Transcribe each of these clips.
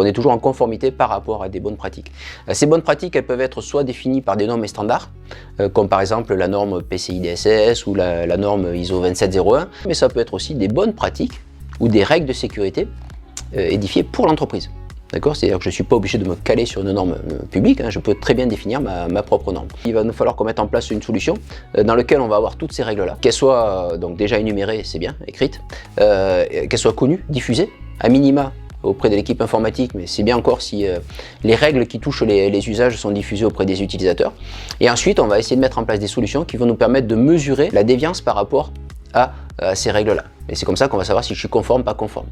est toujours en conformité par rapport à des bonnes pratiques. Ces bonnes pratiques, elles peuvent être soit définies par des normes et standards, comme par exemple la norme PCI DSS ou la norme ISO 27001, mais ça peut être aussi des bonnes pratiques ou des règles de sécurité édifiées pour l'entreprise. D'accord? C'est-à-dire que je ne suis pas obligé de me caler sur une norme publique, je peux très bien définir ma propre norme. Il va nous falloir qu'on mette en place une solution dans laquelle on va avoir toutes ces règles-là, qu'elles soient donc déjà énumérées, c'est bien, écrites, qu'elles soient connues, diffusées, à minima auprès de l'équipe informatique, mais c'est bien encore si les règles qui touchent les usages sont diffusées auprès des utilisateurs. Et ensuite, on va essayer de mettre en place des solutions qui vont nous permettre de mesurer la déviance par rapport à ces règles-là. Et c'est comme ça qu'on va savoir si je suis conforme, pas conforme.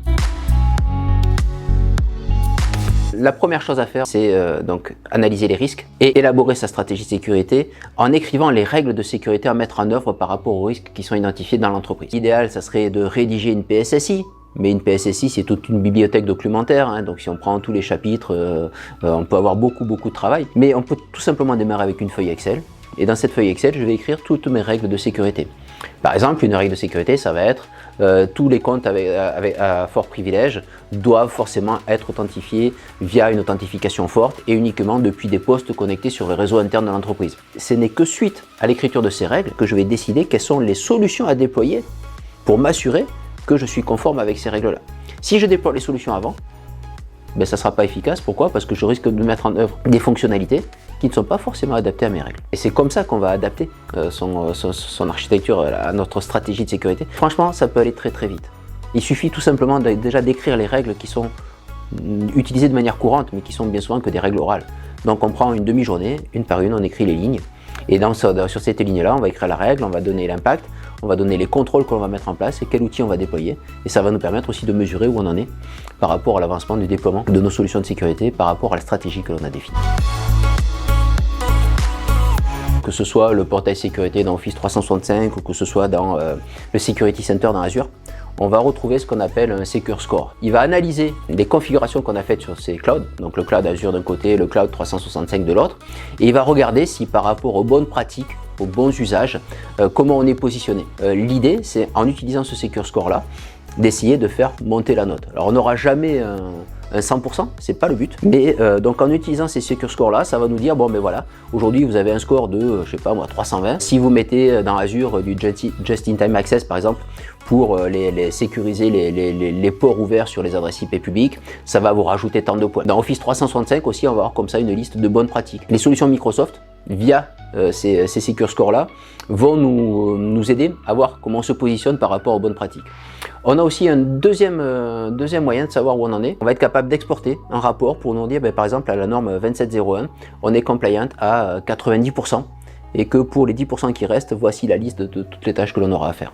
La première chose à faire, c'est donc analyser les risques et élaborer sa stratégie de sécurité en écrivant les règles de sécurité à mettre en œuvre par rapport aux risques qui sont identifiés dans l'entreprise. L'idéal, ça serait de rédiger une PSSI, mais une PSSI, c'est toute une bibliothèque documentaire, donc si on prend tous les chapitres, on peut avoir beaucoup de travail. Mais on peut tout simplement démarrer avec une feuille Excel, et dans cette feuille Excel, je vais écrire toutes mes règles de sécurité. Par exemple, une règle de sécurité, ça va être tous les comptes à fort privilège doivent forcément être authentifiés via une authentification forte et uniquement depuis des postes connectés sur le réseau interne de l'entreprise. Ce n'est que suite à l'écriture de ces règles que je vais décider quelles sont les solutions à déployer pour m'assurer que je suis conforme avec ces règles-là. Si je déploie les solutions avant, ça ne sera pas efficace. Pourquoi? Parce que je risque de mettre en œuvre des fonctionnalités qui ne sont pas forcément adaptées à mes règles. Et c'est comme ça qu'on va adapter son architecture à notre stratégie de sécurité. Franchement, ça peut aller très vite. Il suffit tout simplement déjà d'écrire les règles qui sont utilisées de manière courante, mais qui sont bien souvent que des règles orales. Donc on prend une demi-journée, une par une, on écrit les lignes. Et sur cette ligne-là, on va écrire la règle, on va donner l'impact, on va donner les contrôles qu'on va mettre en place et quel outil on va déployer. Et ça va nous permettre aussi de mesurer où on en est par rapport à l'avancement du déploiement de nos solutions de sécurité, par rapport à la stratégie que l'on a définie. Que ce soit le portail sécurité dans Office 365 ou que ce soit dans le Security Center dans Azure, on va retrouver ce qu'on appelle un Secure Score. Il va analyser les configurations qu'on a faites sur ces clouds, donc le cloud Azure d'un côté, le cloud 365 de l'autre, et il va regarder si par rapport aux bonnes pratiques, aux bons usages, comment on est positionné. L'idée, c'est en utilisant ce Secure Score-là, d'essayer de faire monter la note. Alors on n'aura jamais un 100%, c'est pas le but, mais donc en utilisant ces Secure Scores là, ça va nous dire bon ben voilà, aujourd'hui vous avez un score de, je sais pas moi, 320. Si vous mettez dans Azure du Just-in-Time Access par exemple, pour sécuriser les ports ouverts sur les adresses IP publiques, ça va vous rajouter tant de points. Dans Office 365 aussi, on va avoir comme ça une liste de bonnes pratiques. Les solutions Microsoft, via ces Secure Scores là, vont nous aider à voir comment on se positionne par rapport aux bonnes pratiques. On a aussi un deuxième moyen de savoir où on en est. On va être capable d'exporter un rapport pour nous dire, par exemple, à la norme 27001, on est compliant à 90%, et que pour les 10% qui restent, voici la liste de toutes les tâches que l'on aura à faire.